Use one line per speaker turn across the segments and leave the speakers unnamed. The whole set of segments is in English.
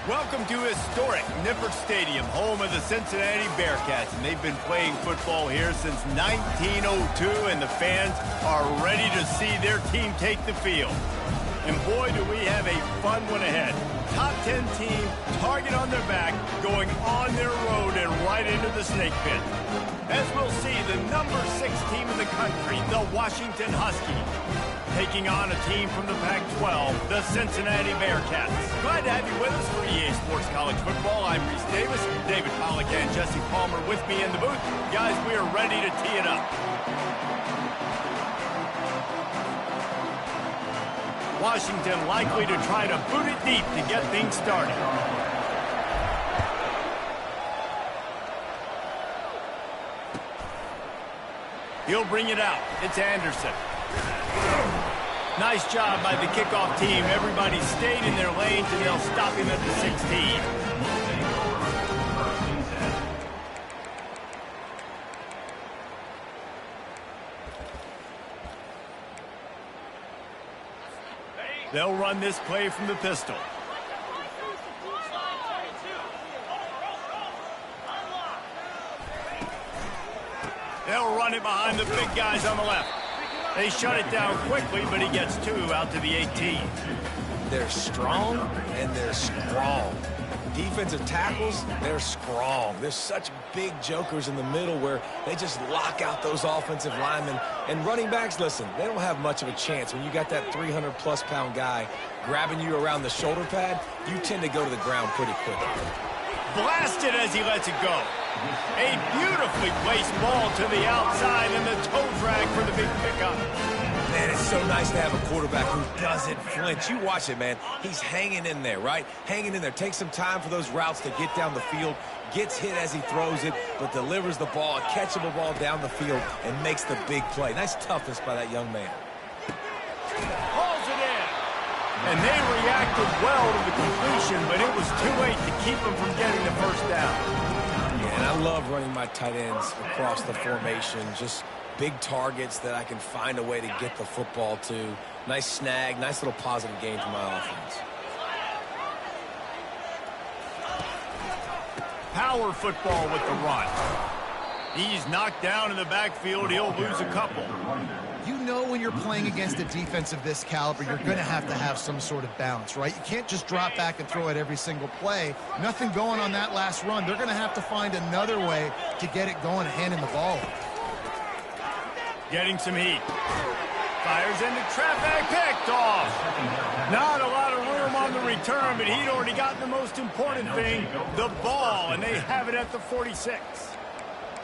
Welcome to historic Nippert Stadium, home of the Cincinnati Bearcats, and they've been playing football here since 1902, and the fans are ready to see their team take the field. And boy, do we have a fun one ahead. Top 10 team, target on their back, going on their road and right into the snake pit. As we'll see, the number 6 team in the country, the Washington Huskies, taking on a team from the Pac-12, the Cincinnati Bearcats. Glad to have you with us for EA Sports College Football. I'm Reese Davis, David Pollack and Jesse Palmer with me in the booth. Guys, we are ready to tee it up. Washington likely to try to boot it deep to get things started. He'll bring it out. It's Anderson. Nice job by the kickoff team. Everybody stayed in their lanes, and they'll stop him at the 16. They'll run this play from the pistol. They'll run it behind the big guys on the left. They shut it down quickly, but he gets 2 out to the 18.
They're strong and they're strong. Defensive tackles, they're strong. There's such big jokers in the middle where they just lock out those offensive linemen. And running backs, listen, they don't have much of a chance. When you got that 300-plus pound guy grabbing you around the shoulder pad, you tend to go to the ground pretty quickly.
Blasted as he lets it go. A beautifully placed ball to the outside and the toe drag for the big pickup.
Man, it's so nice to have a quarterback who doesn't flinch. You watch it, man. He's hanging in there, right? Hanging in there. Takes some time for those routes to get down the field. Gets hit as he throws it, but delivers the ball, a catchable ball down the field, and makes the big play. Nice toughness by that young man.
Hauls it in. And they reacted well to the completion, but it was too late to keep them from getting the first down.
Yeah, and I love running my tight ends across the formation. Just big targets that I can find a way to get the football to. Nice snag, nice little positive gain for my offense.
Power football with the run. He's knocked down in the backfield. He'll lose a couple.
You know when you're playing against a defense of this caliber, you're going to have some sort of balance, right? You can't just drop back and throw it every single play. Nothing going on that last run. They're going to have to find another way to get it going and handing the ball.
Getting some heat. Fires into traffic, picked off. Not a lot of room on the return, but he'd already gotten the most important thing, the ball, and they have it at the 46.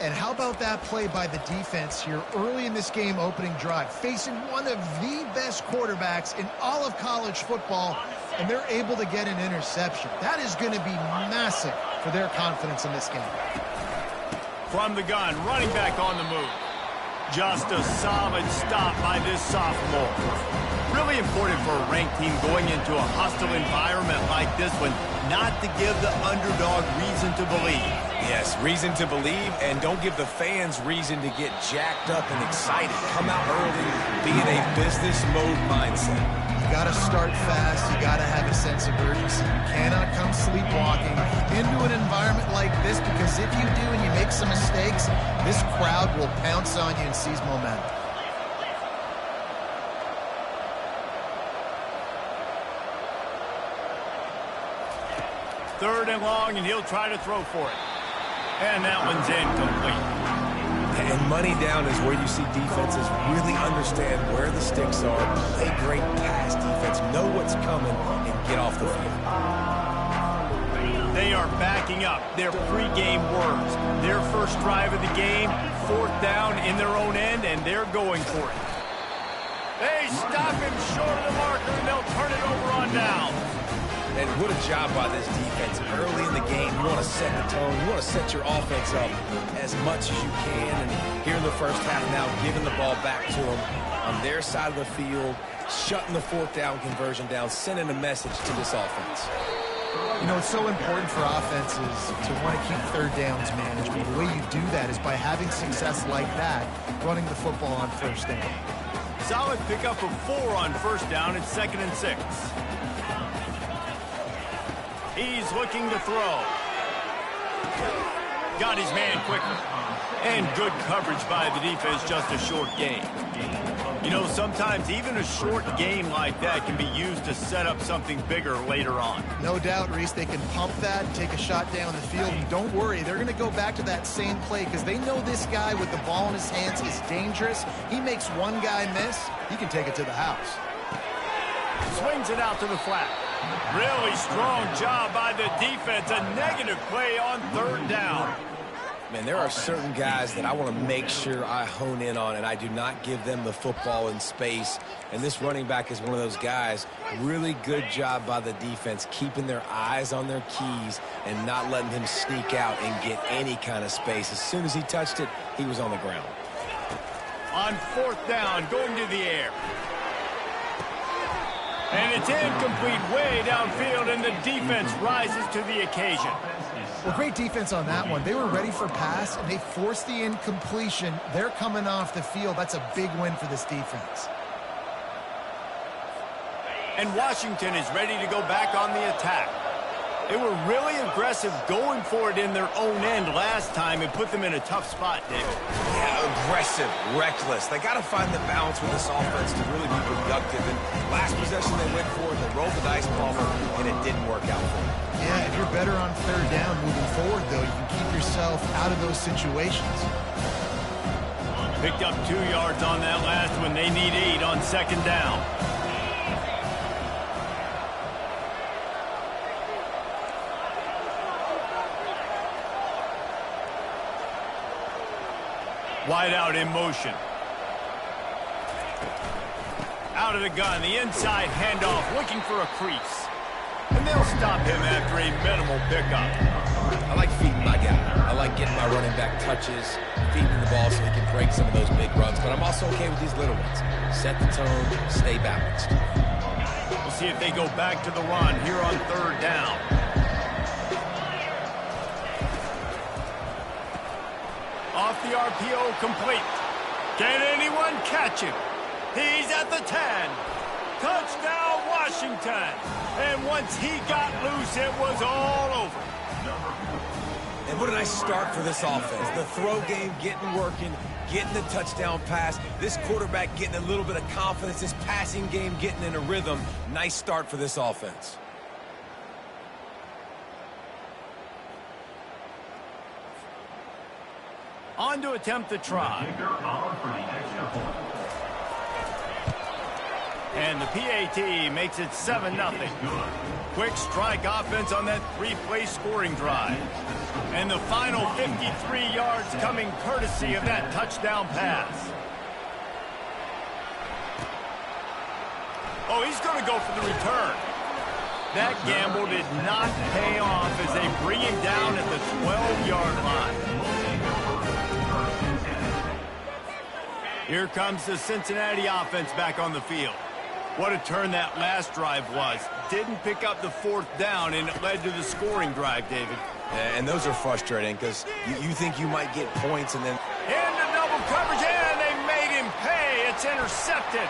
And how about that play by the defense here early in this game opening drive, facing one of the best quarterbacks in all of college football, and they're able to get an interception. That is going to be massive for their confidence in this game.
From the gun, running back on the move. Just a solid stop by this sophomore. Really important for a ranked team going into a hostile environment like this one, not to give the underdog reason to believe.
Yes, reason to believe, and don't give the fans reason to get jacked up and excited. Come out early, be in a business mode mindset.
You got to start fast. You got to have a sense of urgency. You cannot come sleepwalking into an environment like this, because if you do and you make some mistakes, this crowd will pounce on you and seize momentum.
Third and long, and he'll try to throw for it. And that one's incomplete.
And money down is where you see defenses really understand where the sticks are, play great pass defense, know what's coming, and get off the field.
They are backing up their pregame words. Their first drive of the game, 4th down in their own end, and they're going for it. They stop him short of the marker, and they'll turn it over on down.
And what a job by this defense. Early in the game, you want to set the tone. You want to set your offense up as much as you can. And here in the first half now, giving the ball back to them on their side of the field, shutting the 4th down conversion down, sending a message to this offense.
You know, it's so important for offenses to want to keep 3rd downs manageable. The way you do that is by having success like that, running the football on 1st down.
Solid pickup of 4 on 1st down. It's 2nd and 6. He's looking to throw. Got his man quickly. And good coverage by the defense, just a short gain. You know, sometimes even a short game like that can be used to set up something bigger later on.
No doubt, Reese, they can pump that, take a shot down the field, and don't worry, they're going to go back to that same play because they know this guy with the ball in his hands is dangerous. He makes one guy miss, he can take it to the house.
Swings it out to the flat. Really strong job by the defense. A negative play on third down.
Man, there are certain guys that I want to make sure I hone in on, and I do not give them the football in space. And this running back is one of those guys. Really good job by the defense, keeping their eyes on their keys and not letting him sneak out and get any kind of space. As soon as he touched it, he was on the ground.
On fourth down, going to the air. And it's incomplete way downfield, and the defense rises to the occasion.
Well, great defense on that one. They were ready for pass, and they forced the incompletion. They're coming off the field. That's a big win for this defense.
And Washington is ready to go back on the attack. They were really aggressive going for it in their own end last time and put them in a tough spot, David.
Yeah, aggressive, reckless. They got to find the balance with this offense to really be productive. And last possession they went for it, they rolled the dice, Palmer, and it didn't work out for them.
Yeah, if you're better on third down moving forward, though, you can keep yourself out of those situations.
Picked up 2 yards on that last one. They need 8 on second down. Wide out in motion. Out of the gun, the inside handoff, looking for a crease. And they'll stop him after a minimal pickup.
I like feeding my guy. I like getting my running back touches, feeding the ball so he can break some of those big runs. But I'm also okay with these little ones. Set the tone, stay balanced.
We'll see if they go back to the run here on third down. Off the RPO, complete. Can anyone catch him? He's at the 10. Touchdown, Washington. And once he got loose, it was all over.
And what a nice start for this offense. The throw game getting working, getting the touchdown pass. This quarterback getting a little bit of confidence. This passing game getting in a rhythm. Nice start for this offense.
On to attempt the try. And the PAT makes it 7-0. Quick strike offense on that 3-play scoring drive. And the final 53 yards coming courtesy of that touchdown pass. Oh, he's going to go for the return. That gamble did not pay off as they bring him down at the 12-yard line. Here comes the Cincinnati offense back on the field. What a turn that last drive was. Didn't pick up the fourth down, and it led to the scoring drive, David.
And those are frustrating because you think you might get points and then...
Into double coverage, and they made him pay. It's intercepted.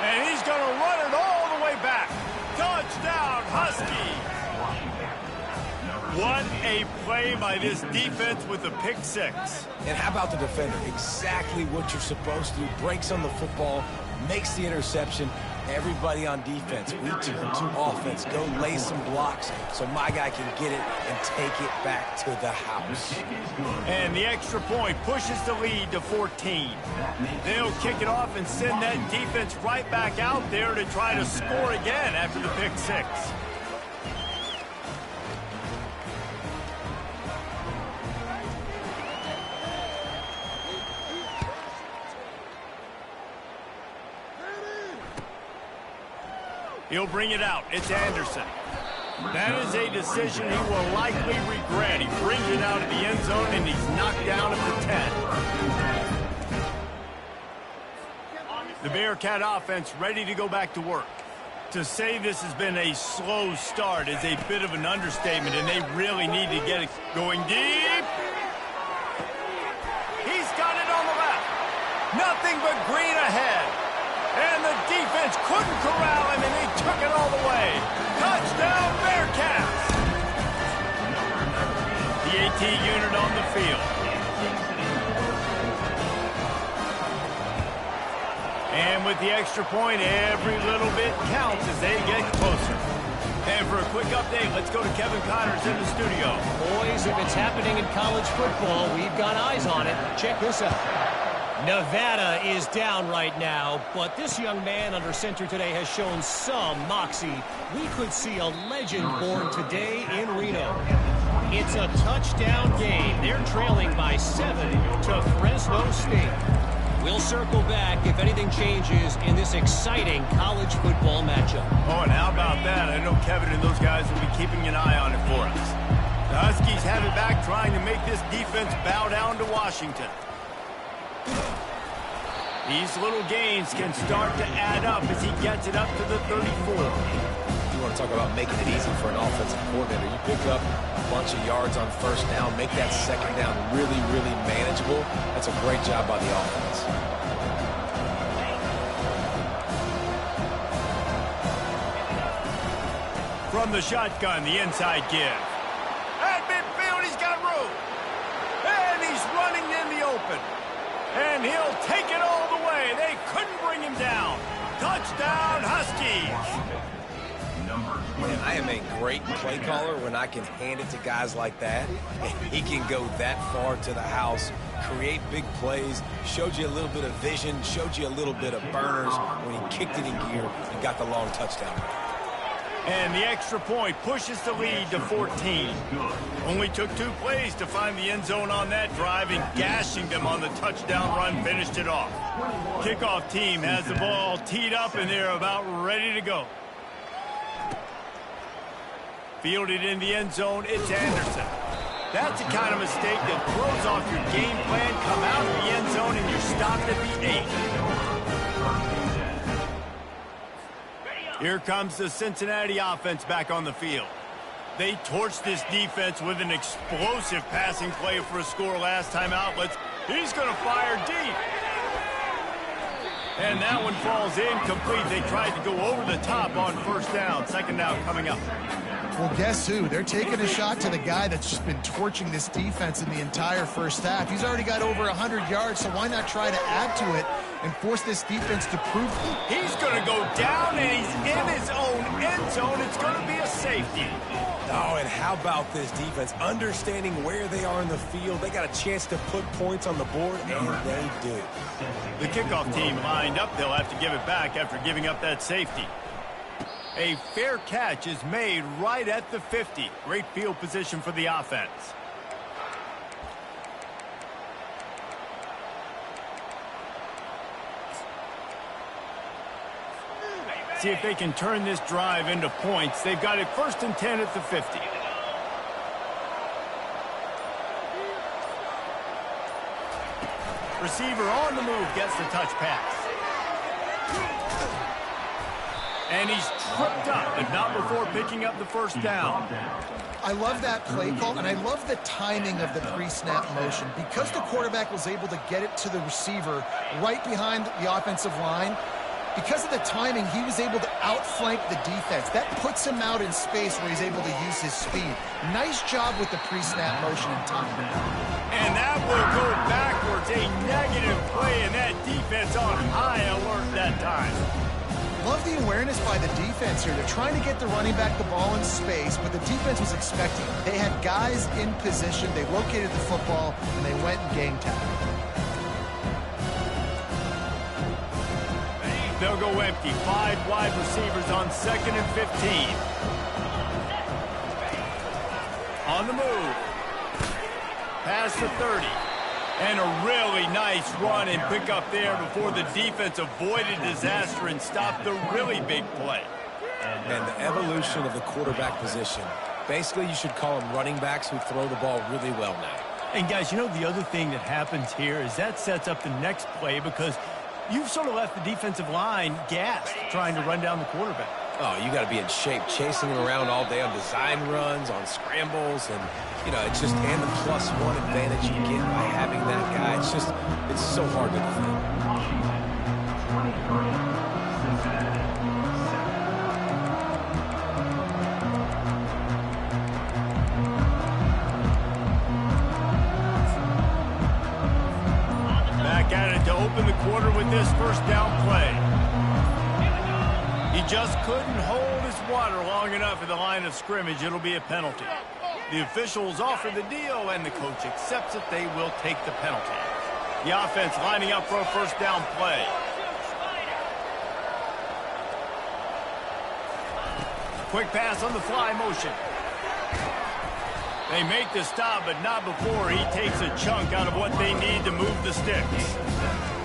And he's going to run it all the way back. Touchdown, Husky. What a play by this defense with the pick six.
And how about the defender? Exactly what you're supposed to do. Breaks on the football, makes the interception. Everybody on defense, we turn to offense. Go lay some blocks so my guy can get it and take it back to the house.
And the extra point pushes the lead to 14. They'll kick it off and send that defense right back out there to try to score again after the pick six. He'll bring it out. It's Anderson. That is a decision he will likely regret. He brings it out of the end zone, and he's knocked down at the 10. The Bearcat offense ready to go back to work. To say this has been a slow start is a bit of an understatement, and they really need to get it going deep. He's got it on the left. Nothing but green ahead. And the defense couldn't corral him, and he took it all the way. Touchdown, Bearcats! key unit on the field. And with the extra point, every little bit counts as they get closer. And for a quick update, let's go to Kevin Connors in the studio.
Boys, if it's happening in college football, we've got eyes on it. Check this out. Nevada is down right now, but this young man under center today has shown some moxie. We could see a legend born today in Reno. It's a touchdown game. They're trailing by 7 to Fresno State. We'll circle back if anything changes in this exciting college football matchup.
Oh, and how about that? I know Kevin and those guys will be keeping an eye on it for us. The Huskies have it back, trying to make this defense bow down to Washington. These little gains can start to add up as he gets it up to the 34.
You want to talk about making it easy for an offensive coordinator. You pick up a bunch of yards on first down, make that second down really, really manageable. That's a great job by the offense.
From the shotgun, the inside give. At midfield, he's got room. And he's running in the open. And he'll take it all the way. They couldn't bring him down. Touchdown, Huskies.
Man, I am a great play caller when I can hand it to guys like that. And he can go that far to the house, create big plays, showed you a little bit of vision, showed you a little bit of burners when he kicked it in gear and got the long touchdown.
And the extra point pushes the lead to 14. Only took 2 plays to find the end zone on that drive, and gashing them on the touchdown run finished it off. Kickoff team has the ball teed up, and they're about ready to go. Fielded in the end zone, it's Anderson. That's the kind of mistake that throws off your game plan. Come out of the end zone, and you're stopped at the 8. Here comes the Cincinnati offense back on the field. They torched this defense with an explosive passing play for a score last time out. He's going to fire deep. And that one falls incomplete. They tried to go over the top on first down. Second down coming up.
Well, guess who? They're taking a shot to the guy that's just been torching this defense in the entire first half. He's already got over 100 yards, so why not try to add to it and force this defense to prove it?
He's going to go down, and he's in his own end zone. It's going to be a safety.
Oh, and how about this defense? Understanding where they are in the field. They got a chance to put points on the board, and they do.
The kickoff team lined up. They'll have to give it back after giving up that safety. A fair catch is made right at the 50. Great field position for the offense. See if they can turn this drive into points. They've got it 1st and 10 at the 50. Receiver on the move gets the touch pass. And he's tripped up, but not before picking up the first down.
I love that play call, and I love the timing of the pre-snap motion. Because the quarterback was able to get it to the receiver right behind the offensive line, because of the timing, he was able to outflank the defense. That puts him out in space where he's able to use his speed. Nice job with the pre-snap motion and timing.
And that will go backwards, a negative play, and that defense on high alert that time.
Love the awareness by the defense here. They're trying to get the running back the ball in space, but the defense was expecting it. They had guys in position. They located the football, and they went and game tackled.
They'll go empty. 5 wide receivers on 2nd and 15. On the move. Past the 30. And a really nice run and pick up there before the defense avoided disaster and stopped the really big play.
And the evolution of the quarterback position. Basically, you should call them running backs who throw the ball really well now.
And guys, you know the other thing that happens here is that sets up the next play because you've sort of left the defensive line gassed trying to run down the quarterback.
Oh, you got to be in shape, chasing him around all day on design runs, on scrambles, and, you know, it's just, and the +1 advantage you get by having that guy. It's just, it's so hard to defend.
first down play. He just couldn't hold his water long enough at the line of scrimmage. It'll be a penalty. The officials offer the deal, and the coach accepts it. They will take the penalty. The offense lining up for a first down play. Quick pass on the fly motion. They make the stop, but not before he takes a chunk out of what they need to move the sticks.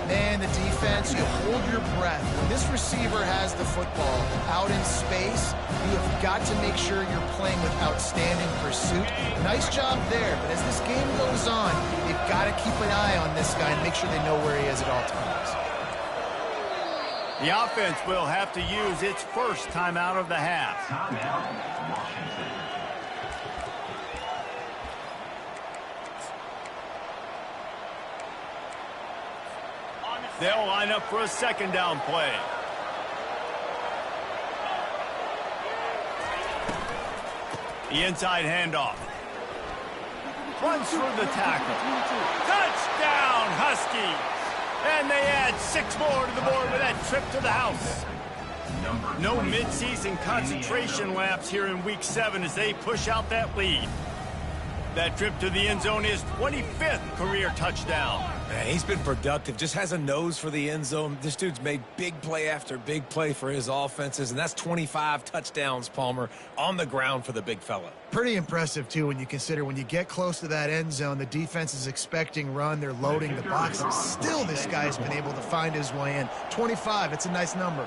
Man, the defense, you hold your breath. When this receiver has the football out in space, you have got to make sure you're playing with outstanding pursuit. Nice job there, but as this game goes on, you've got to keep an eye on this guy and make sure they know where he is at all times.
The offense will have to use its first timeout of the half. They'll line up for a second down play. The inside handoff. Runs through the tackle. Touchdown, Huskies! And they add 6 more to the board with that trip to the house. No midseason concentration laps here in Week 7 as they push out that lead. That trip to the end zone is 25th career touchdown.
Man, he's been productive, just has a nose for the end zone. This dude's made big play after big play for his offenses, and that's 25 touchdowns, Palmer, on the ground for the big fella.
Pretty impressive, too, when you consider when you get close to that end zone, the defense is expecting run, they're loading the boxes. Still, this guy's been able to find his way in. 25, it's a nice number.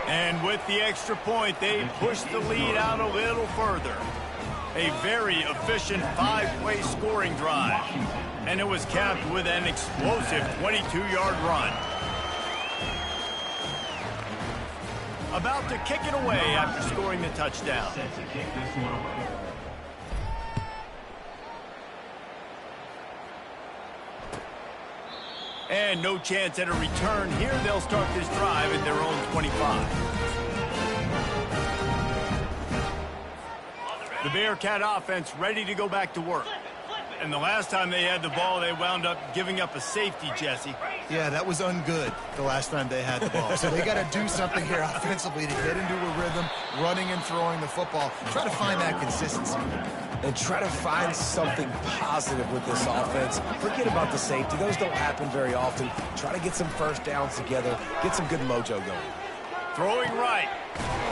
And with the extra point, they push the lead out a little further. A very efficient 5-play scoring drive. And it was capped with an explosive 22-yard run. About to kick it away after scoring the touchdown. And no chance at a return here. They'll start this drive at their own 25. The Bearcat offense ready to go back to work. And the last time they had the ball, they wound up giving up a safety, Jesse.
Yeah, that was ungood the last time they had the ball. So they got to do something here offensively to get into a rhythm, running and throwing the football. Try to find that consistency.
And try to find something positive with this offense. Forget about the safety. Those don't happen very often. Try to get some first downs together. Get some good mojo going.
Throwing right.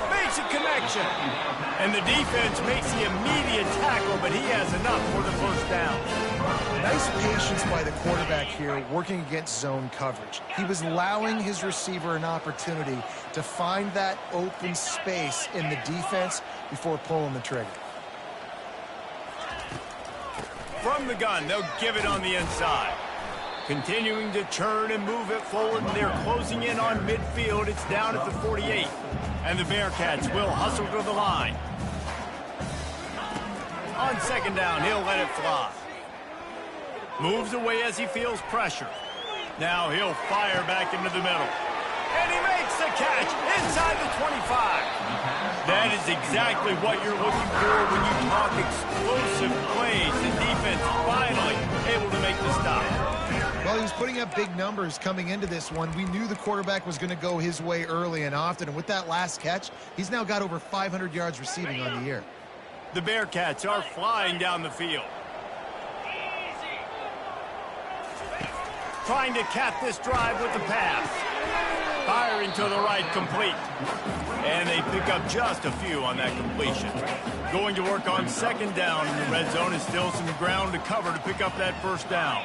Makes a connection. And the defense makes the immediate tackle, but he has enough for the first down.
Nice patience by the quarterback here working against zone coverage. He was allowing his receiver an opportunity to find that open space in the defense before pulling the trigger.
From the gun, they'll give it on the inside. Continuing to turn and move it forward, and they're closing in on midfield. It's down at the 48. And the Bearcats will hustle to the line. On second down, he'll let it fly. Moves away as he feels pressure. Now he'll fire back into the middle. And he makes the catch inside the 25. That is exactly what you're looking for when you talk explosive plays. The defense finally able to make the stop.
Well, he was putting up big numbers coming into this one. We knew the quarterback was going to go his way early and often. And with that last catch, he's now got over 500 yards receiving on the year.
The Bearcats are flying down the field. Trying to cap this drive with the pass. Firing to the right, complete. And they pick up just a few on that completion. Going to work on second down in the red zone is still some ground to cover to pick up that first down.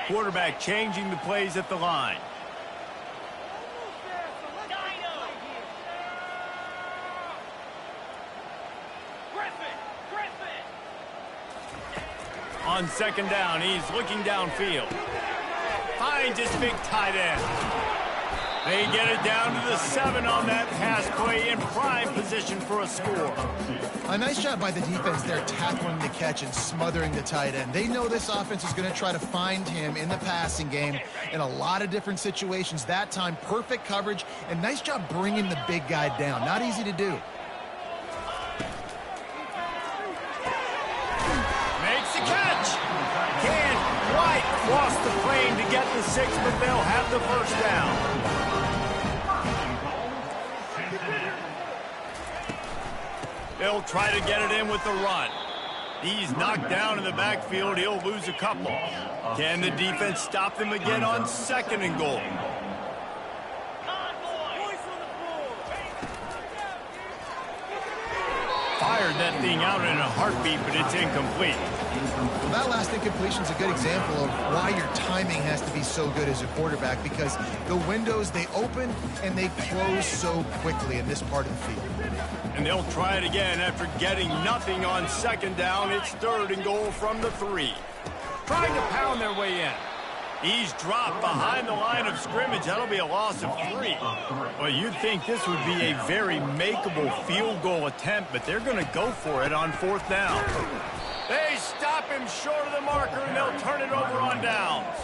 Quarterback changing the plays at the line. On second down, he's looking downfield. Finds his big tight end. They get it down to the 7 on that pass play in prime position for a score.
A nice job by the defense there, tackling the catch and smothering the tight end. They know this offense is going to try to find him in the passing game in a lot of different situations. That time, perfect coverage, and nice job bringing the big guy down. Not easy to do.
Makes the catch. might cross the frame to get the 6, but they'll have the first down. They'll try to get it in with the run. He's knocked down in the backfield. He'll lose a couple. Can the defense stop them again on 2nd and goal? Fired that thing out in a heartbeat, but it's incomplete.
Well, that last incompletion is a good example of why your timing has to be so good as a quarterback, because the windows, they open and they close so quickly in this part of the field.
And they'll try it again after getting nothing on 2nd down. It's 3rd and goal from the 3. Trying to pound their way in. He's dropped behind the line of scrimmage. That'll be a loss of 3. Well, you'd think this would be a very makeable field goal attempt, but they're going to go for it on 4th down. They stop him short of the marker, and they'll turn it over on downs.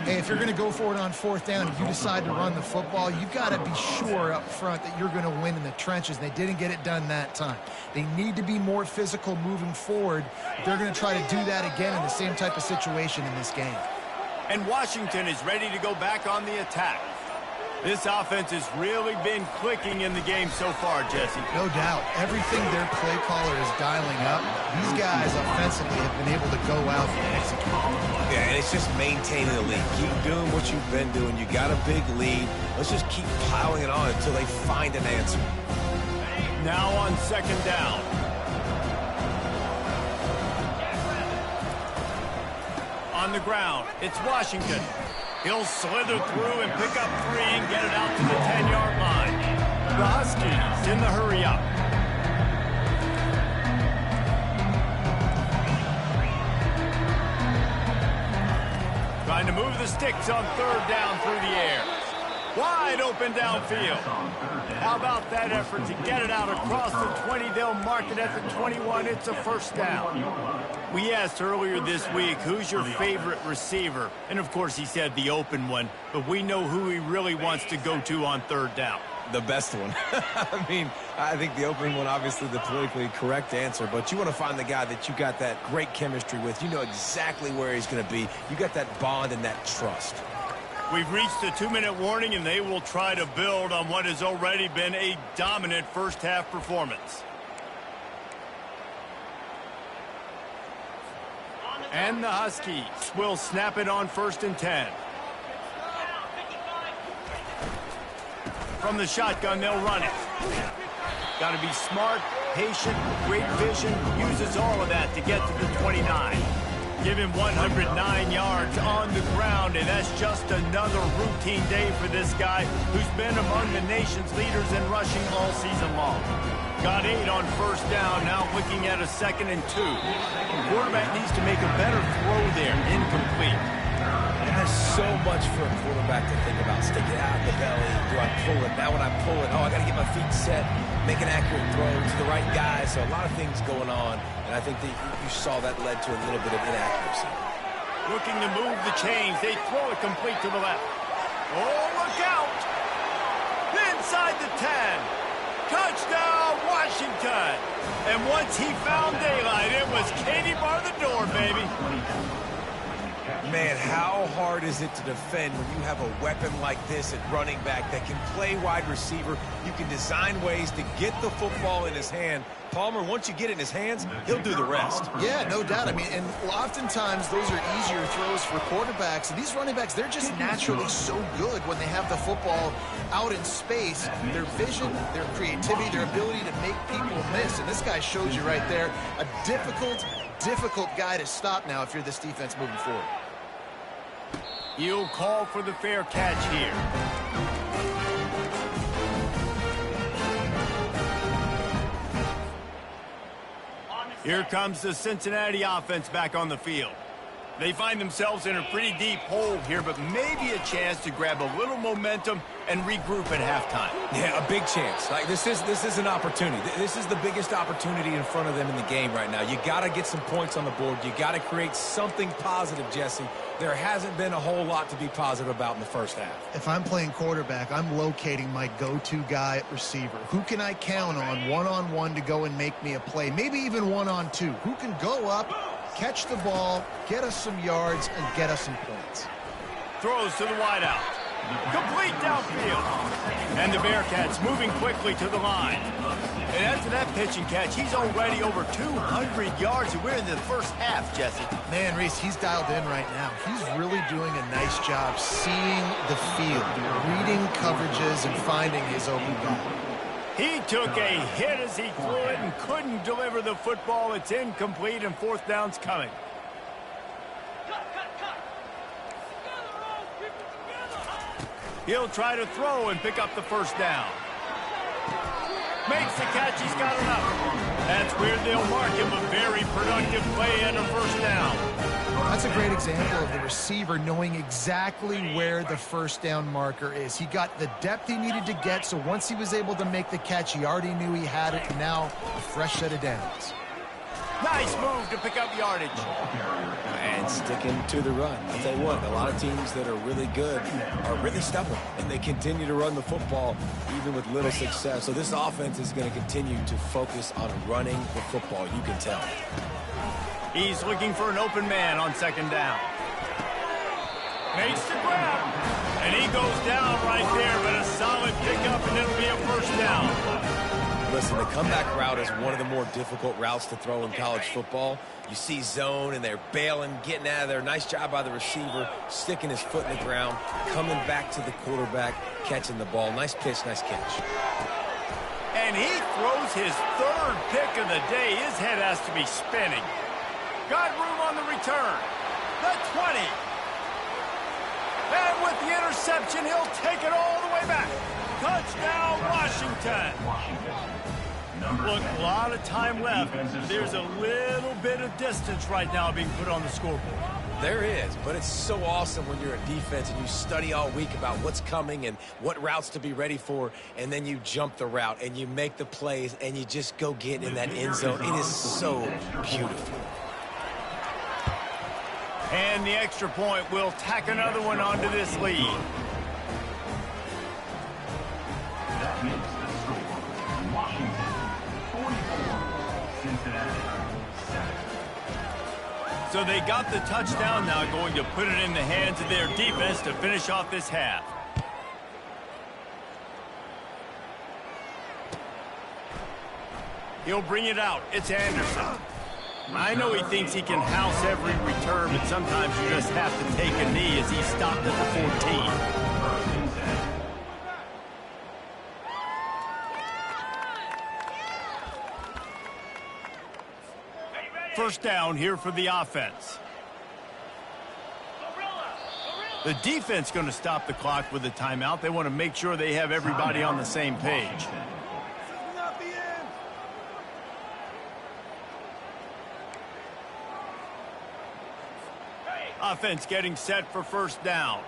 Hey, if you're going to go for it on 4th down and you decide to run the football, you've got to be sure up front that you're going to win in the trenches. They didn't get it done that time. They need to be more physical moving forward. They're going to try to do that again in the same type of situation in this game.
And Washington is ready to go back on the attack. This offense has really been clicking in the game so far, Jesse.
No doubt. Everything their play caller is dialing up, these guys offensively have been able to go out and execute.
Yeah, and it's just maintaining the lead. Keep doing what you've been doing. You got a big lead. Let's just keep piling it on until they find an answer.
Now on 2nd down. On the ground, it's Washington. He'll slither through and pick up 3 and get it out to the 10-yard line. The Huskies in the hurry-up. Trying to move the sticks on 3rd down through the air. Wide open downfield. How about that effort to get it out across the 20? They'll mark it at the 21. It's a 1st down. We asked earlier this week, who's your favorite receiver? And, of course, he said the open one. But we know who he really wants to go to on 3rd down.
The best one. I mean, I think the open one, obviously the politically correct answer, but you want to find the guy that you got that great chemistry with. You know exactly where he's going to be. You got that bond and that trust.
We've reached the 2-minute warning, and they will try to build on what has already been a dominant first-half performance. And the Huskies will snap it on 1st and 10. From the shotgun, they'll run it. Got to be smart, patient, great vision, uses all of that to get to the 29. Give him 109 yards on the ground, and that's just another routine day for this guy who's been among the nation's leaders in rushing all season long. Got 8 on 1st down, now looking at a 2nd and 2. The quarterback needs to make a better throw there, incomplete.
That's so much for a quarterback to think about. Stick it out the belly. Do I pull it? Now when I pull it, I got to get my feet set, make an accurate throw to the right guy. So a lot of things going on, and I think that you saw that led to a little bit of inaccuracy.
Looking to move the chains. They throw it complete to the left. Oh, look out! Inside the 10. Touchdown, Washington! And once he found daylight, it was Katie bar the door, baby.
Man, how hard is it to defend when you have a weapon like this at running back that can play wide receiver? You can design ways to get the football in his hand. Palmer, once you get it in his hands, he'll do the rest.
Yeah, no doubt. I mean, and oftentimes those are easier throws for quarterbacks. And these running backs, they're just naturally so good when they have the football out in space. Their vision, their creativity, their ability to make people miss. And this guy shows you right there a difficult guy to stop now if you're this defense moving forward.
You'll call for the fair catch here. Here comes the Cincinnati offense back on the field. They find themselves in a pretty deep hole here, but maybe a chance to grab a little momentum and regroup at halftime.
Yeah, a big chance. Like this is an opportunity. This is the biggest opportunity in front of them in the game right now. You got to get some points on the board. You got to create something positive, Jesse. There hasn't been a whole lot to be positive about in the first half.
If I'm playing quarterback, I'm locating my go-to guy at receiver. Who can I count on one-on-one to go and make me a play? Maybe even one-on-two. Who can go up, catch the ball, get us some yards, and get us some points.
Throws to the wideout. Complete downfield. And the Bearcats moving quickly to the line. And after that pitch and catch, he's already over 200 yards, and we're in the first half, Jesse.
Man, Reese, he's dialed in right now. He's really doing a nice job seeing the field, reading coverages, and finding his open guy.
He took a hit as he threw it and couldn't deliver the football. It's incomplete, and fourth down's coming. He'll try to throw and pick up the first down. Makes the catch. He's got enough. That's weird. They'll mark him a very productive play and a first down.
That's a great example of the receiver knowing exactly where the first down marker is. He got the depth he needed to get, so once he was able to make the catch, he already knew he had it, and now a fresh set of downs.
Nice move to pick up yardage.
And sticking to the run. I'll tell you what, a lot of teams that are really good are really stubborn, and they continue to run the football even with little success. So this offense is going to continue to focus on running the football, you can tell.
He's looking for an open man on second down. Makes the grab. And he goes down right there, but a solid pickup, and it'll be a first down.
Listen, the comeback route is one of the more difficult routes to throw in college football. You see zone, and they're bailing, getting out of there. Nice job by the receiver, sticking his foot in the ground, coming back to the quarterback, catching the ball. Nice pitch, nice catch.
And he throws his third pick of the day. His head has to be spinning. Got room on the return. The 20. And with the interception, he'll take it all the way back. Touchdown, Washington. Look, a lot of time left. There's a little bit of distance right now being put on the scoreboard.
There is, but it's so awesome when you're a defense and you study all week about what's coming and what routes to be ready for, and then you jump the route and you make the plays and you just go get in that end zone. It is so beautiful.
And the extra point will tack another one onto this lead.
That makes the score. Washington, 44. Cincinnati, 7.
So they got the touchdown, now going to put it in the hands of their defense to finish off this half. He'll bring it out. It's Anderson. I know he thinks he can house every return, but sometimes you just have to take a knee as he stopped at the 14. First down here for the offense. The defense going to stop the clock with a timeout. They want to make sure they have everybody on the same page. Offense getting set for first down.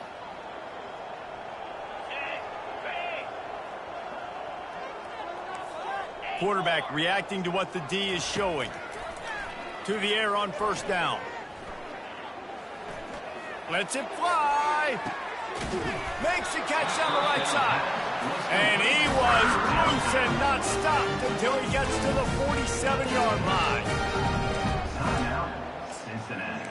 Quarterback reacting to what the D is showing. To the air on first down. Lets it fly. Makes the catch on the right side. And he was loose and not stopped until he gets to the 47-yard line.
Timeout, Cincinnati.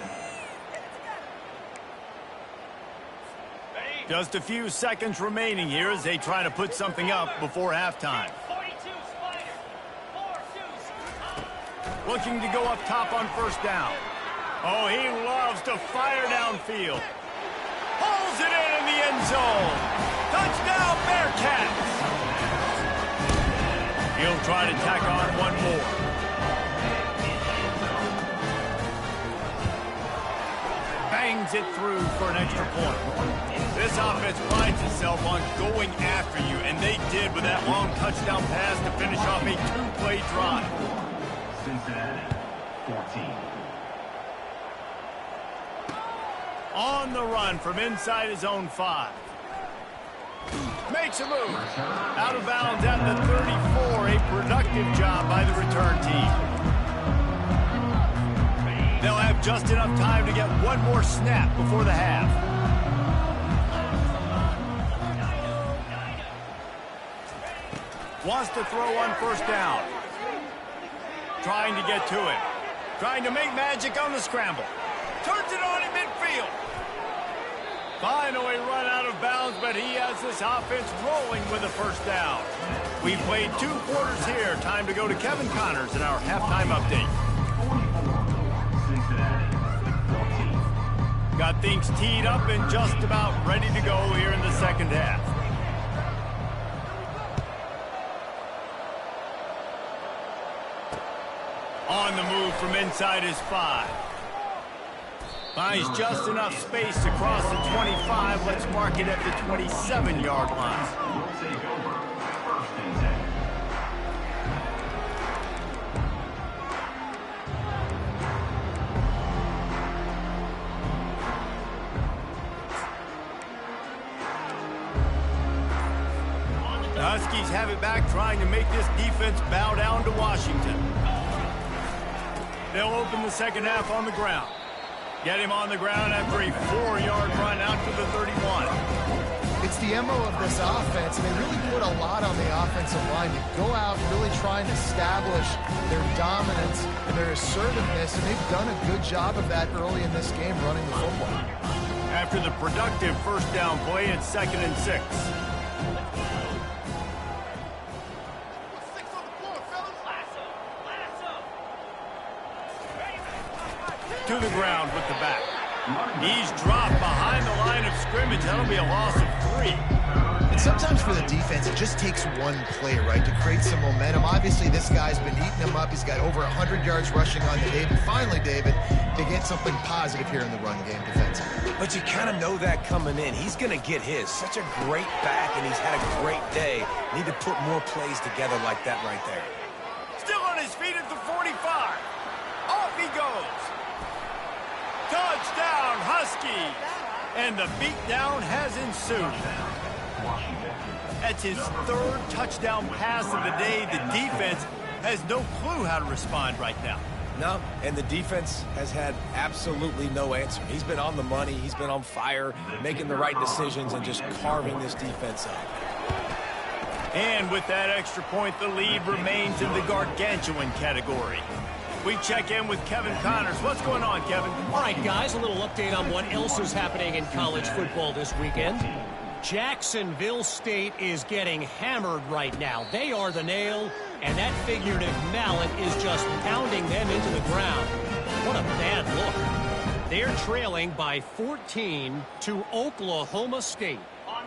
Just a few seconds remaining here as they try to put something up before halftime. Looking to go up top on first down. Oh, he loves to fire downfield. Pulls it in the end zone. Touchdown, Bearcats. He'll try to tack on one more. Bangs it through for an extra point. This offense prides itself on going after you, and they did with that long touchdown pass to finish off a two-play drive.
Cincinnati, 14.
On the run from inside his own 5. Makes a move. Out of bounds at the 34. A productive job by the return team. They'll have just enough time to get one more snap before the half. Wants to throw on first down. Trying to get to it. Trying to make magic on the scramble. Turns it on in midfield. Finally run out of bounds, but he has this offense rolling with a first down. We played 2 quarters here. Time to go to Kevin Connors in our halftime update.
44, Cincinnati, 14.
Got things teed up and just about ready to go here in the second half. On the move from inside his 5. Finds just enough space to cross the 25. Let's mark it at the 27-yard line.
Will take over. First and 10.
The Huskies have it back, trying to make this defense bow down to Washington. They'll open the second half on the ground. Get him on the ground after a 4-yard run out to the 31.
It's the MO of this offense. They really put a lot on the offensive line to go out and really try and establish their dominance and their assertiveness, and they've done a good job of that early in this game running the football.
After the productive first down play, it's 2nd and 6. To the ground with the back. He's dropped behind the line of scrimmage. That'll be a loss of 3.
And sometimes for the defense, it just takes one play, right, to create some momentum. Obviously, this guy's been eating him up. He's got over 100 yards rushing on the day. But finally, David, they get something positive here in the run game defensively.
But you kind of know that coming in. He's going to get his. Such a great back, and he's had a great day. Need to put more plays together like that right there.
Still on his feet at the 45. Off he goes. Touchdown, Husky! And the beatdown has ensued. That's his 3rd touchdown pass of the day. The defense has no clue how to respond right now.
No, and the defense has had absolutely no answer. He's been on the money. He's been on fire, making the right decisions and just carving this defense up.
And with that extra point, the lead remains in the gargantuan category. We check in with Kevin Connors. What's going on, Kevin?
All right, guys, a little update on what else is happening in college football this weekend. Jacksonville State is getting hammered right now. They are the nail, and that figurative mallet is just pounding them into the ground. What a bad look. They're trailing by 14 to Oklahoma State.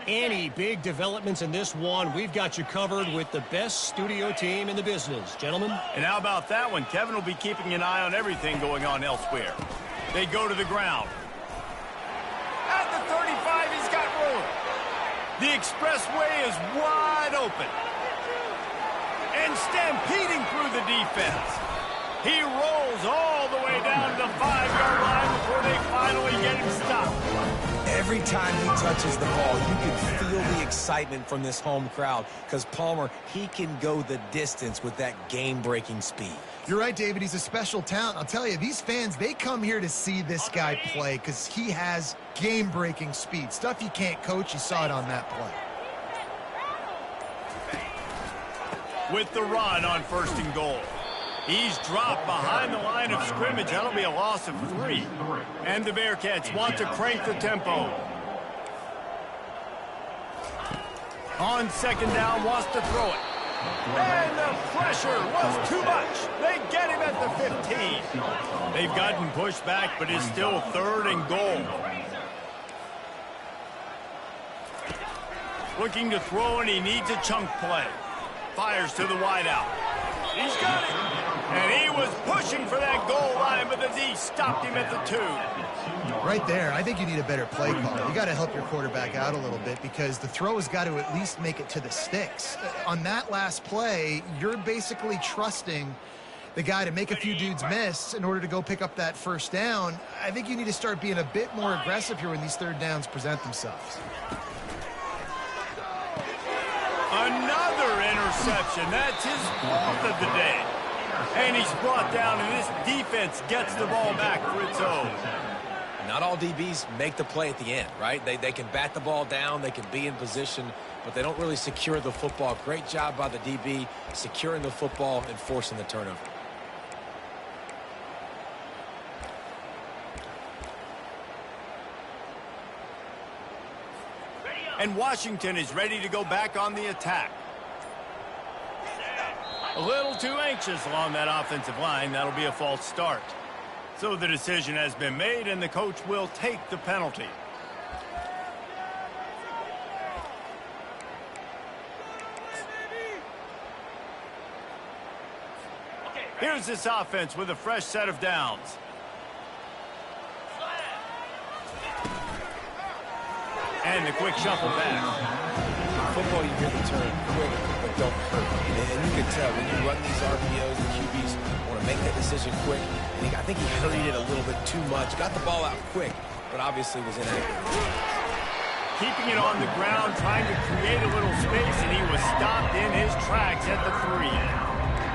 Any big developments in this one, we've got you covered with the best studio team in the business, gentlemen.
And how about that one? Kevin will be keeping an eye on everything going on elsewhere. They go to the ground. At the 35, he's got room. The expressway is wide open. And stampeding through the defense. He rolls all the way down to the 5-yard line before they finally get him stopped.
Every time he touches the ball, you can feel the excitement from this home crowd because Palmer, he can go the distance with that game-breaking speed.
You're right, David. He's a special talent. I'll tell you, these fans, they come here to see this guy play because he has game-breaking speed. Stuff you can't coach, you saw it on that play.
With the run on 1st and goal. He's dropped behind the line of scrimmage. That'll be a loss of 3. And the Bearcats want to crank the tempo. On 2nd down, wants to throw it. And the pressure was too much. They get him at the 15. They've gotten pushed back, but it's still 3rd and goal. Looking to throw, and he needs a chunk play. Fires to the wideout. He's got it. And he was pushing for that goal line, but the D stopped him at the 2.
Right there, I think you need a better play call. You got to help your quarterback out a little bit because the throw has got to at least make it to the sticks. On that last play, you're basically trusting the guy to make a few dudes miss in order to go pick up that first down. I think you need to start being a bit more aggressive here when these 3rd downs present themselves.
Another interception. That's his 4th of the day. And he's brought down, and this defense gets the ball back for its own.
Not all DBs make the play at the end, right? They can bat the ball down, they can be in position, but they don't really secure the football. Great job by the DB securing the football and forcing the turnover.
And Washington is ready to go back on the attack. A little too anxious along that offensive line. That'll be a false start. So the decision has been made, and the coach will take the penalty. Here's this offense with a fresh set of downs. And the quick shuffle back.
Football, you hear the term quick, but don't hurt. And you can tell when you run these RPOs, the QBs want to make that decision quick. And I think he hurried it a little bit too much. Got the ball out quick, but obviously was inaccurate.
Keeping it on the ground, trying to create a little space, and he was stopped in his tracks at the 3.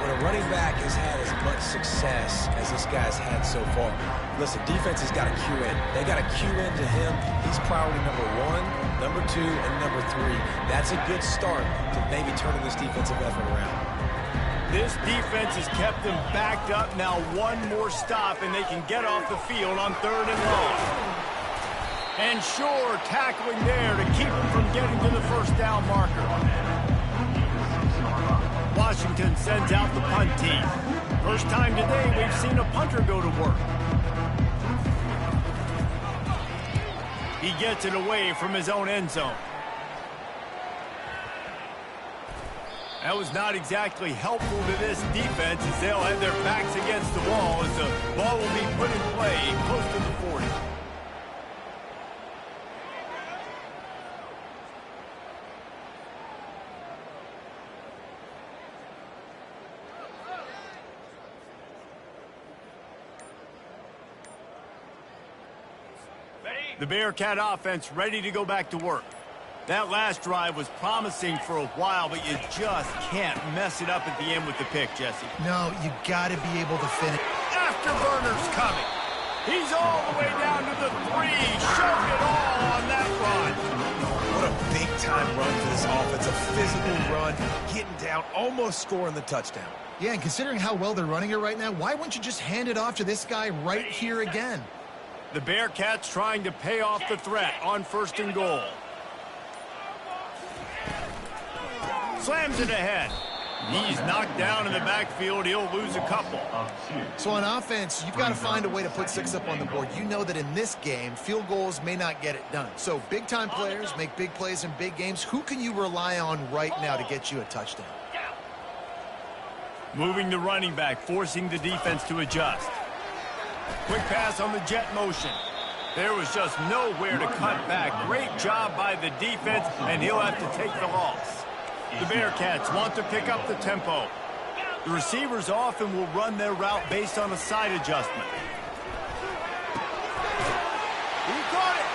When a running back has had as much success as this guy's had so far, listen, defense has got to cue in. They got to cue in to him. He's priority number 1, number 2, and number 3. That's a good start to maybe turning this defensive effort around.
This defense has kept them backed up. Now one more stop, and they can get off the field on 3rd and long. And sure, tackling there to keep them from getting to the first down marker. Washington sends out the punt team. First time today we've seen a punter go to work. He gets it away from his own end zone. That was not exactly helpful to this defense as they'll have their backs against the wall as the ball will be put in play close to the 40. The Bearcat offense ready to go back to work. That last drive was promising for a while, but you just can't mess it up at the end with the pick, Jesse.
No, you got to be able to finish.
Afterburner's coming. He's all the way down to the 3. Showed it all on that run.
What a big-time run for this offense. A physical run, getting down, almost scoring the touchdown.
Yeah, and considering how well they're running it right now, why wouldn't you just hand it off to this guy right here again?
The Bearcats trying to pay off the threat on 1st and goal. Slams it ahead. He's knocked down in the backfield. He'll lose a couple.
So on offense, you've got to find a way to put 6 up on the board. You know that in this game, field goals may not get it done. So big-time players make big plays in big games. Who can you rely on right now to get you a touchdown?
Moving the running back, forcing the defense to adjust. Quick pass on the jet motion. There was just nowhere to cut back. Great job by the defense, and he'll have to take the loss. The Bearcats want to pick up the tempo. The receivers often will run their route based on a side adjustment. He caught it,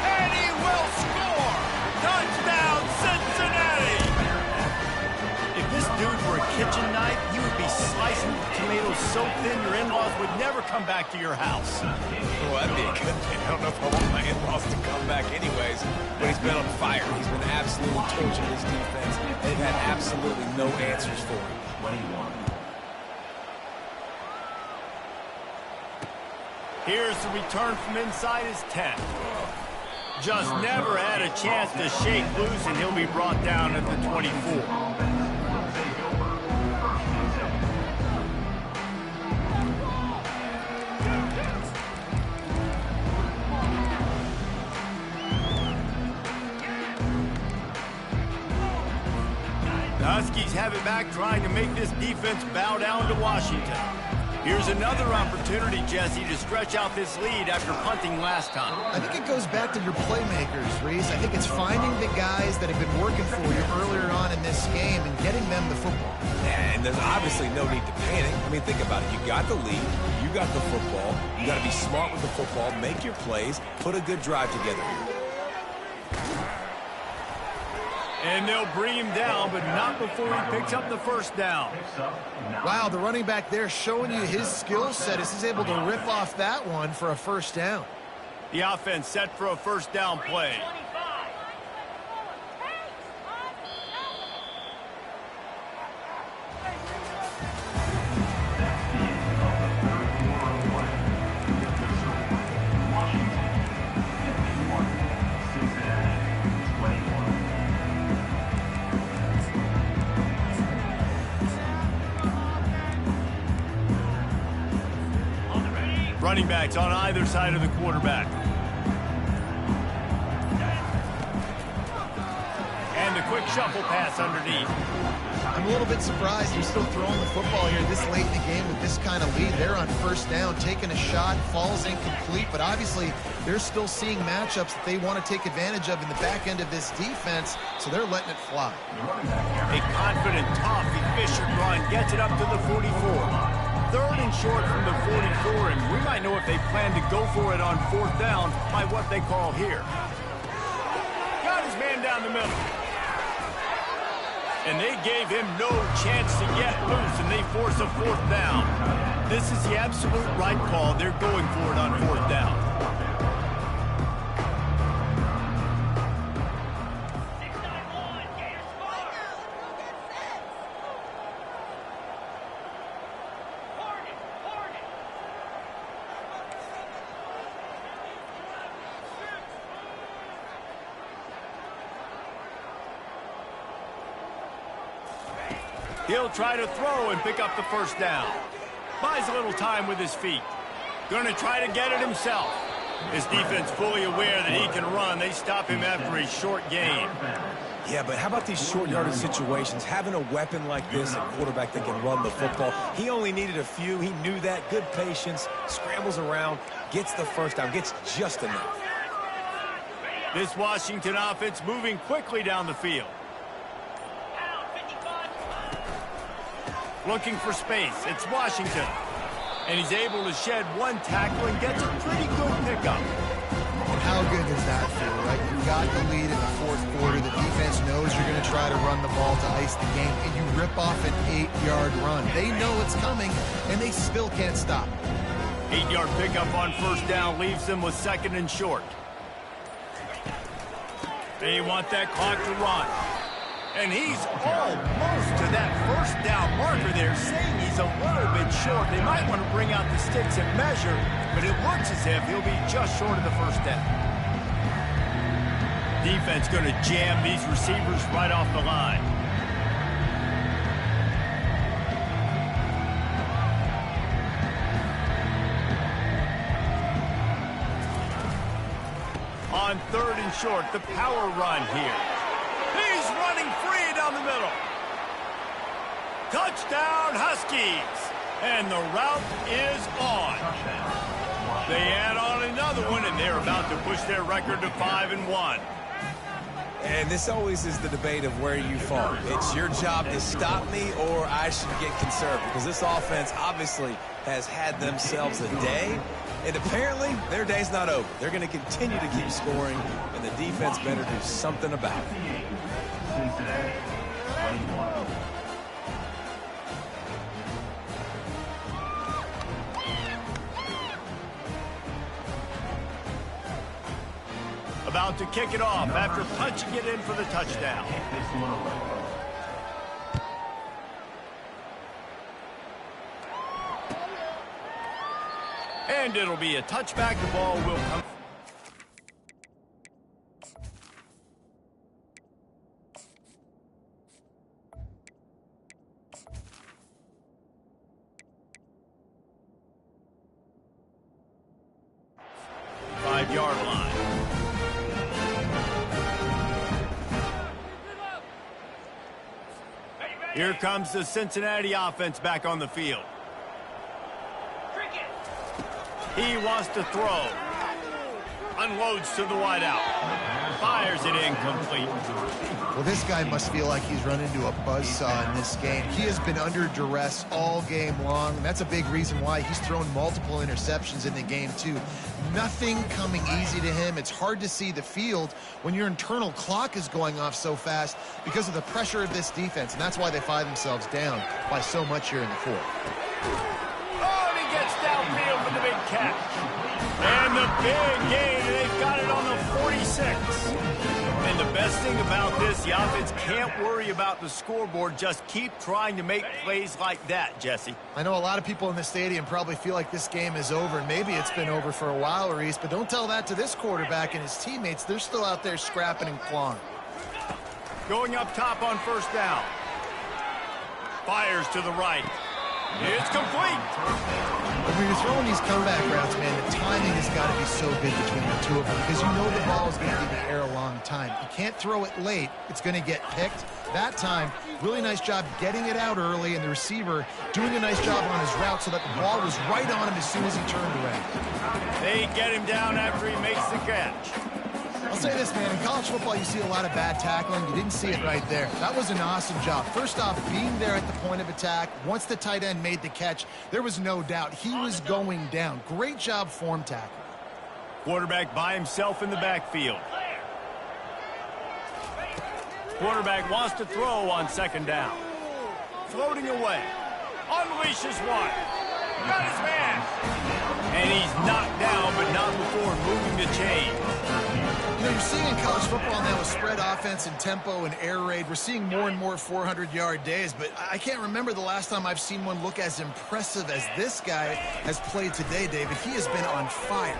and he will score! Touchdown, Cincinnati! If this dude were a kitchen knife, you would be slicing tomatoes so thin your in-laws would never come back to your house.
Well, that'd be a good thing. I don't know if I want my in-laws to come back anyways, but he's been on fire. He's been absolutely torching his defense. They've had absolutely no answers for him.
21.
Here's the return from inside his 10. Just never had a chance to shake loose, and he'll be brought down at the 24. The Huskies have it back, trying to make this defense bow down to Washington. Here's another opportunity, Jesse, to stretch out this lead after punting last time.
I think it goes back to your playmakers, Reese. I think it's finding the guys that have been working for you earlier on in this game and getting them the football.
And there's obviously no need to panic. I mean, think about it. You got the lead. You got the football. You got to be smart with the football. Make your plays. Put a good drive together here.
And they'll bring him down, but not before he picks up the first down.
Wow, the running back there showing you his skill set as he's able to rip off that one for a first down.
The offense set for a first down play.
Washington 51, Cincinnati 20.
backs on either side of the quarterback. And the quick shuffle pass underneath.
I'm a little bit surprised they're still throwing the football here this late in the game with this kind of lead. They're on first down, taking a shot, falls incomplete, but obviously they're still seeing matchups that they want to take advantage of in the back end of this defense, so they're letting it fly.
A confident, tough, efficient run gets it up to the 44. Third and short from the 44, and we might know if they plan to go for it on fourth down by what they call here. Got his man down the middle. And they gave him no chance to get loose, and they force a fourth down. This is the absolute right call. They're going for it on fourth down. He'll try to throw and pick up the first down. Buys a little time with his feet. Going to try to get it himself. His defense fully aware that he can run. They stop him after a short gain.
Yeah, but how about these short yardage situations? Having a weapon like this, a quarterback that can run the football. He only needed a few. He knew that. Good patience. Scrambles around. Gets the first down. Gets just enough.
This Washington offense moving quickly down the field. Looking for space. It's Washington. And he's able to shed one tackle and gets a pretty good pickup.
And how good does that feel, right? You got the lead in the fourth quarter. The defense knows you're going to try to run the ball to ice the game, and you rip off an 8-yard run. They know it's coming, and they still can't stop.
8-yard pickup on first down leaves them with second and short. They want that clock to run. And he's almost to that first down marker there, saying he's a little bit short. They might want to bring out the sticks and measure, but it looks as if he'll be just short of the first down. Defense going to jam these receivers right off the line. On third and short, the power run here. He's running free down the middle. Touchdown, Huskies. And the route is on. They add on another one, and they're about to push their record to 5-1.
And this always is the debate of where you fall. It's your job to stop me, or I should get conservative. Because this offense obviously has had themselves a day. And apparently, their day's not over. They're going to continue to keep scoring, and the defense better do something about it.
Cincinnati, 21.
About to kick it off after punching it in for the touchdown. And it'll be a touchback. The ball will come. Five-yard line. Here comes the Cincinnati offense back on the field. He wants to throw. Unloads to the wideout. Fires it incomplete.
Well, this guy must feel like he's run into a buzzsaw in this game. He has been under duress all game long. And that's a big reason why he's thrown multiple interceptions in the game, too. Nothing coming easy to him. It's hard to see the field when your internal clock is going off so fast because of the pressure of this defense. And that's why they find themselves down by so much here in the fourth.
Oh, and he gets downfield for the big catch. And the big gain, they've got it on the 46. And the best thing about this, the offense can't worry about the scoreboard. Just keep trying to make plays like that, Jesse.
I know a lot of people in the stadium probably feel like this game is over, and maybe it's been over for a while, Reese, but don't tell that to this quarterback and his teammates. They're still out there scrapping and clawing.
Going up top on first down. Fires to the right. It's complete.
When you're throwing these comeback routes, man, the timing has got to be so good between the two of them because you know the ball is going to be in the air a long time. You can't throw it late. It's going to get picked. That time, really nice job getting it out early, and the receiver doing a nice job on his route so that the ball was right on him as soon as he turned around.
They get him down after he makes the catch.
I'll say this, man, in college football, you see a lot of bad tackling. You didn't see it right there. That was an awesome job. First off, being there at the point of attack. Once the tight end made the catch, there was no doubt he was going down. Great job form tackle.
Quarterback by himself in the backfield. Quarterback wants to throw on second down. Floating away. Unleashes one. Got his man. And he's knocked down, but not before moving the chain.
You know, you're seeing in college football now with spread offense and tempo and air raid, we're seeing more and more 400-yard days, but I can't remember the last time I've seen one look as impressive as this guy has played today, David. He has been on fire.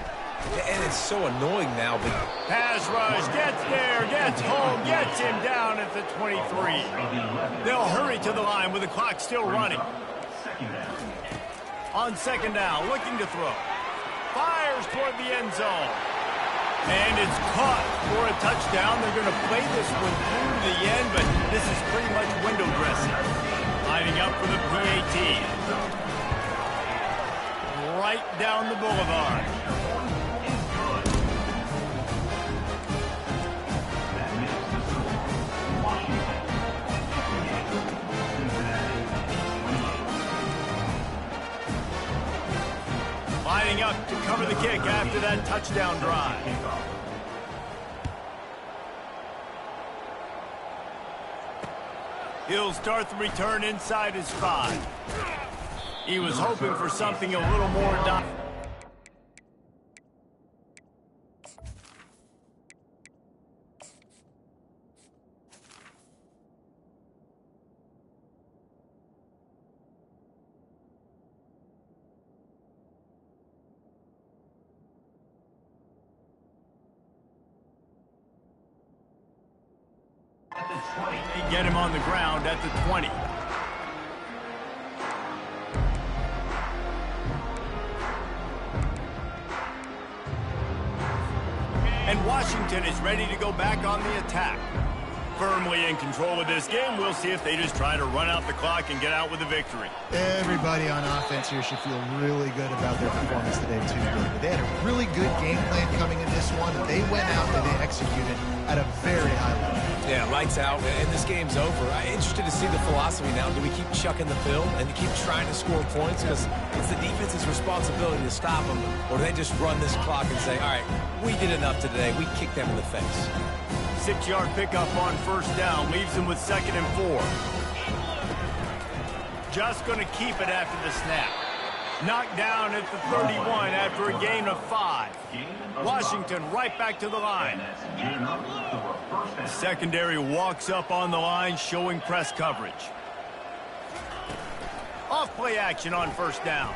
And it's so annoying now, but
Pass rush, gets there, gets home, gets him down at the 23. They'll hurry to the line with the clock still running. On second down, looking to throw. Fires toward the end zone. And it's caught for a touchdown. They're going to play this one through the end, but this is pretty much window dressing. Lining up for the PAT. Right down the boulevard. Lining up to cover the kick after that touchdown drive. He'll start the return inside his 5. He was hoping for something a little more dominant. They get him on the ground at the 20. And Washington is ready to go back on the attack. Firmly in control of this game. We'll see if they just try to run out the clock and get out with a victory.
Everybody on offense here should feel really good about their performance today, too. They had a really good game plan coming in this one. They went out and they executed at a very high level.
yeah, lights out, and this game's over. I'm interested to see the philosophy now. Do we keep chucking the film and keep trying to score points? Because it's the defense's responsibility to stop them, or do they just run this clock and say, all right, we did enough today. We kicked them in the face.
6-yard pickup on first down leaves them with 2nd and 4. Just going to keep it after the snap. Knocked down at the 31 after a gain of 5. Washington right back to the line. Secondary walks up on the line, showing press coverage. Off play action on first down.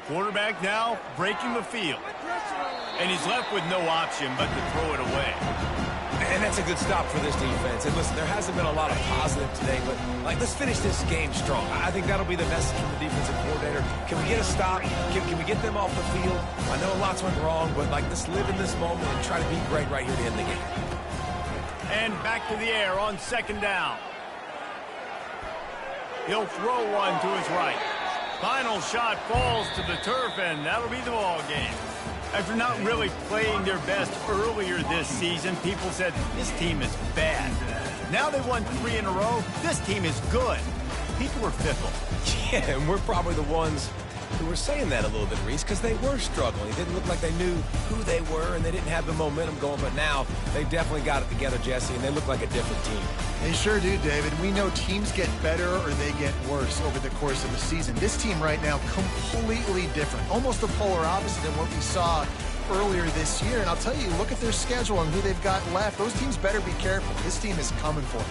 Quarterback now breaking the field. And he's left with no option but to throw it away.
And that's a good stop for this defense. And listen, there hasn't been a lot of positive today, but let's finish this game strong. I think that'll be the message from the defensive coordinator. Can we get a stop? Can we get them off the field? I know lots went wrong, but let's live in this moment and try to be great right here to end the game.
And back to the air on 2nd down. He'll throw one to his right. Final shot falls to the turf, and that'll be the ball game. After not really playing their best earlier this season, people said, this team is bad. Now they won 3 in a row. This team is good. People were fickle.
Yeah, and we're probably the ones who were saying that a little bit, Reese, because they were struggling. It didn't look like they knew who they were, and they didn't have the momentum going. But now they definitely got it together, Jesse, and they look like a different team.
They sure do, David. We know teams get better or they get worse over the course of the season. This team right now, completely different. Almost the polar opposite than what we saw earlier this year. And I'll tell you, look at their schedule and who they've got left. Those teams better be careful. This team is coming for them.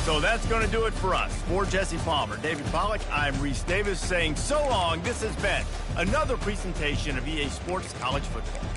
So that's going to do it for us. For Jesse Palmer, David Pollack, I'm Reese Davis saying so long. This has been another presentation of EA Sports College Football.